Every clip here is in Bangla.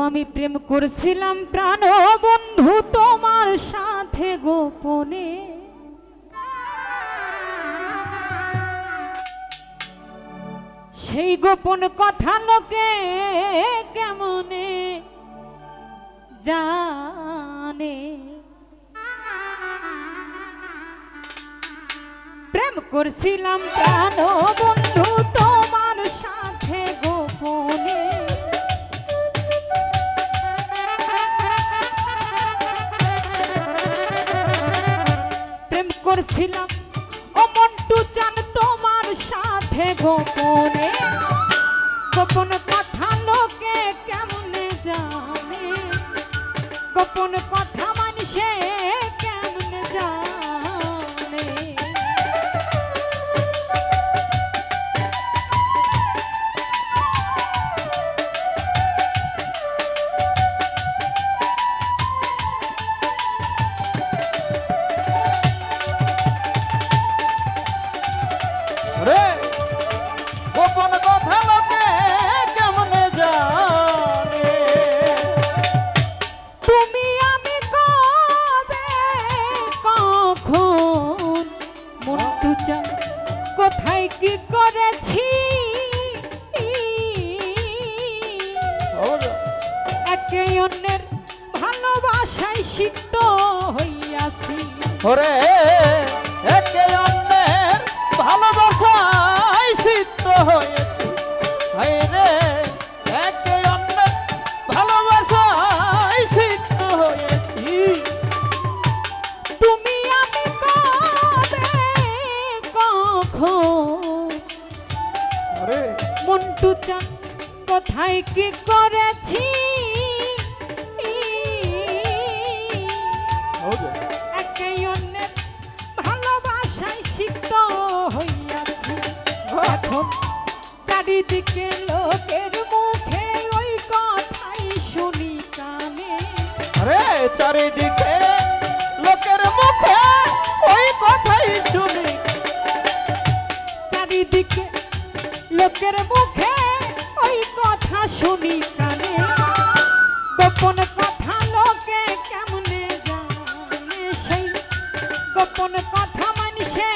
আমি প্রেম করছিলাম প্রাণ বন্ধু তোমার সাথে গোপনে, সেই গোপন কথা লোকে কেমনে জানে। প্রেম করছিলাম প্রাণ বন্ধু তোমার সাথে গোপনে, প্রেম করছিলাম ও মন্টু চান তোমার সাথে গোপনে, গোপন কথা লোকে কেমনে জানে, গোপন কথা মানুষে কেমনে জানে। গোপন কথা লোকে কেমনে জানে, তুমি আমি কবে কখন মন্টু চান কোথায় কি করেছি, একে অন্যের ভালোবাসায় সিক্ত হইয়াছি। ওরে একে অন্যের ভালোবাসায় সিদ্ধ হয়েছি, হায় রে একে অন্যের ভালোবাসায় সিদ্ধ হয়েছি। তুমি আমি কবে কখন ওরে মন্টু চান কোথায় কি করেছি, একে অন্যের ভালোবাসায় সিক্ত হইয়াছি। এখন চারিদিকে লোকের মুখে ওই কথাই শুনি কানে, আরে চারিদিকে লোকের মুখে ওই কথাই শুনি, চারিদিকে লোকের মুখে ওই কথা শুনি কানে, গোপন কথা লোকে কেমনে জানে, সেই গোপন কথা মানুষে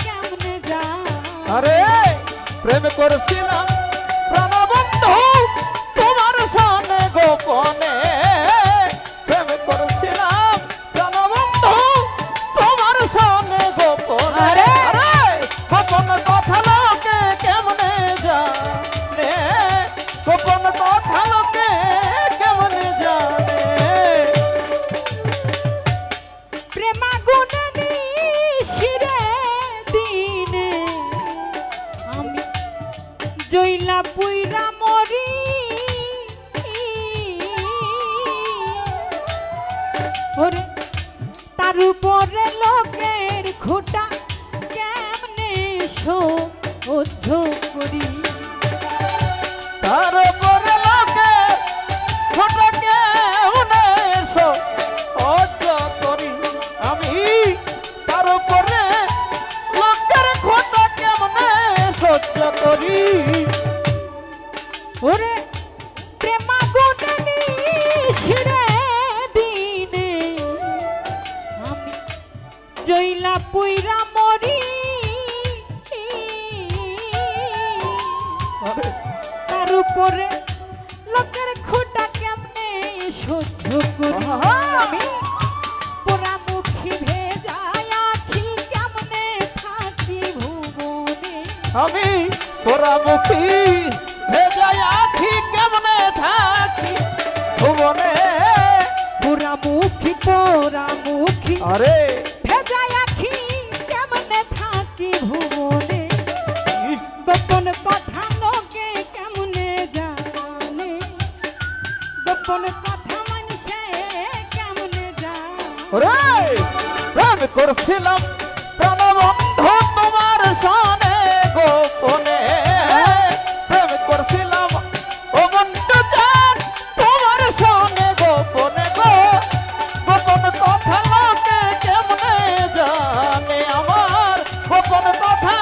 কেমনে জানে। আরে প্রেম করছিলাম প্রাণবন্ধু তোমার সামনে গোপনে, প্রেম করছিলাম প্রাণবন্ধু তোমার সামনে গোপনে, আরে গোপন কথা লোকে কেমনে জানে, গোপন কথা লোকে কেমনে জানে। প্রেমাগুনে নিশিরে দিনে আমি জইলা পুইরা মরি, ওরে তার উপরে লোকের খোটা কেমনে সহ্য করি, তার উপরে লোকে খোটা কেমনে সহ্য করি, আমি তার উপরে লোকের খোটা কেমনে সহ্য করি। ওরে প্রেমাগুনে নিশিরে দিনে আমি জইলা পুইরা মরি, আরে তার উপরে লোকের খোটা কেমনে সহ্য করি, আমি পোড়ামুখী ভেজায় আখি কেমনে থাকি ভুবনে, আমি পোড়ামুখী ভেজায় আখি কেমনে থাকি ভুবনে, পোড়ামুখী পোড়ামুখী আরে ভেজায় আখি কেমনে থাকি ভুবনে, গোপন কথা লোকে কেমনে জানে, গোপন কথা মানুষে কেমনে জানে। ওরে প্রেম করছিলাম প্রাণবন্ধু তোমার সামনে গোপনে, প্রেম করছিলাম ও মন্টু চান তোমার সামনে গোপনে গো, গোপন কথা লোকে কেমনে জানে, আমার গোপন কথা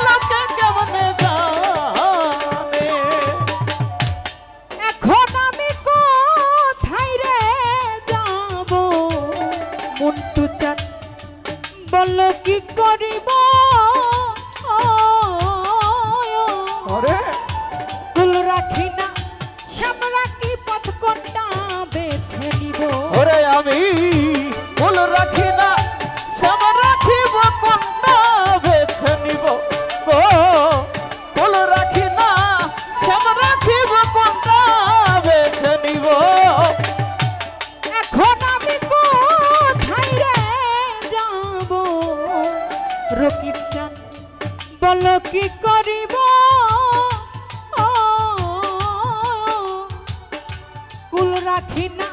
লোকে কেমনে জানে। এখন আমি বলো কি করিব ওরে কুল রাখি না শ্যাম রাখি পথ কোনটা বেছে নিব ওরে আমি ফুল রাখি না শ্যাম রাখিব কোনটা বেছে নিব গো ফুল রাখি না শ্যাম রাখিব কোনটা বেছে নিব এখন আমি কোথায় রে যাব রকিব চান বলো কি করিব কুল রাখি না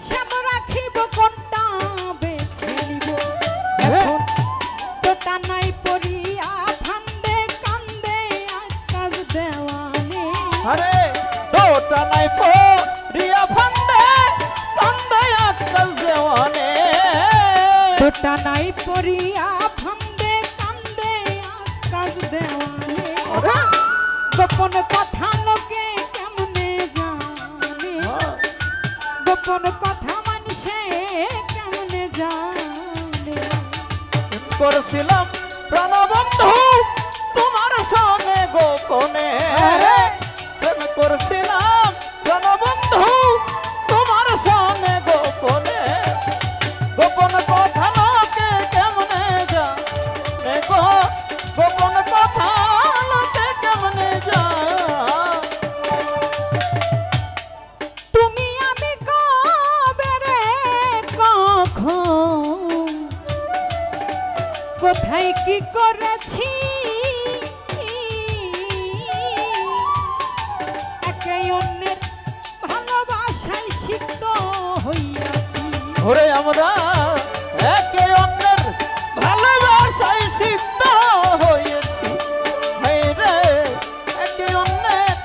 শ্যাম রাখিব কোনটা বেছে নিব এখন তো টানাই পড়িয়া ফান্দে কান্দে আকাশ দেওয়ানে আরে দোটা নাই পরিয়া ফান্দে কান্দে আকাল দেওয়ানে তো টানাই পড়িয়া ফান্দে কান্দে আকাশ দেওয়ানে আরে গোপন কথা লোকে কেমনে জানে গোপন কথা মানুষে কেমনে জানে করছিলাম প্রাণবন্ধু তোমার সনে গোপনে প্রেম করছিলাম প্রাণবন্ধু তোমার সনে গোপনে গোপন কথা লোকে কেমনে জানে গো গোপন কথা লোকে কেমনে জানে তুমি আমি কবে রে কখন কোথায় কি করেছি একে অন্যের ভালোবাসায় সিক্ত হইয়াছি ওরে আমরা একে অন্যের ভালোবাসায় সিদ্ধ হয়েছি হায় রে একে অন্যের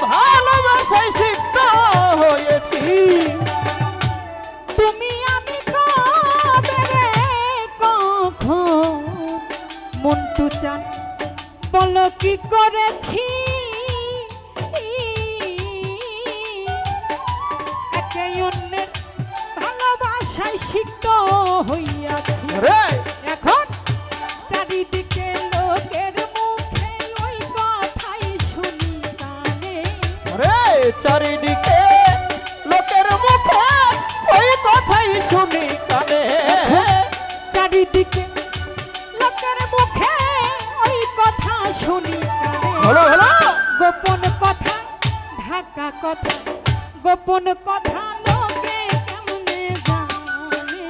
ভালোবাসায় সিদ্ধ হয়েছি তুমি আমি কবে রে কখন মন্টু চান বলো কি করেছি একে অন্যের ভালোবাসায় সিক্ত হইয়াছি রে এখন চারিদিকে লোকের মুখে ওই কথাই শুনি কানে রে চারিদিকে লোকের মুখে ওই কথাই শুনি কানে চারিদিকে লোকের মুখে ওই কথা শুনি কানে হলো হলো গোপন কথা ঢাকা কথা গোপন কথা লোকে কেমনে জানে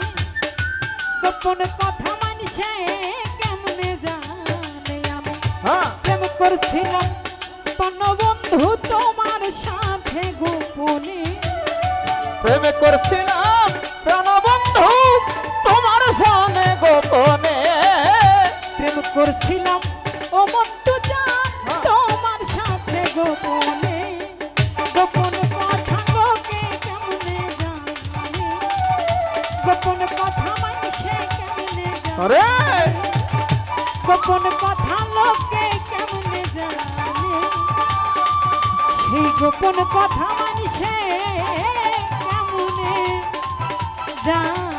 গোপন কথা মানুষে কেমনে জানে আমি হ্যাঁ প্রেম করছিলাম বন্ধু তোমার সাথে গোপনে প্রেমে করছিলাম প্রাণবন্ধু তোমার সনে গোপনে প্রেম করছিলাম ও মন্টু জান তোমার সাথে গোপনে গোপন কথা লোকে কেমনে জানে গোপন কথা মানুষে কেমনে আরে জানে গোপন কথা লোকে কেমনে জানে সেই গোপন কথা মানুষে কেমনে জানে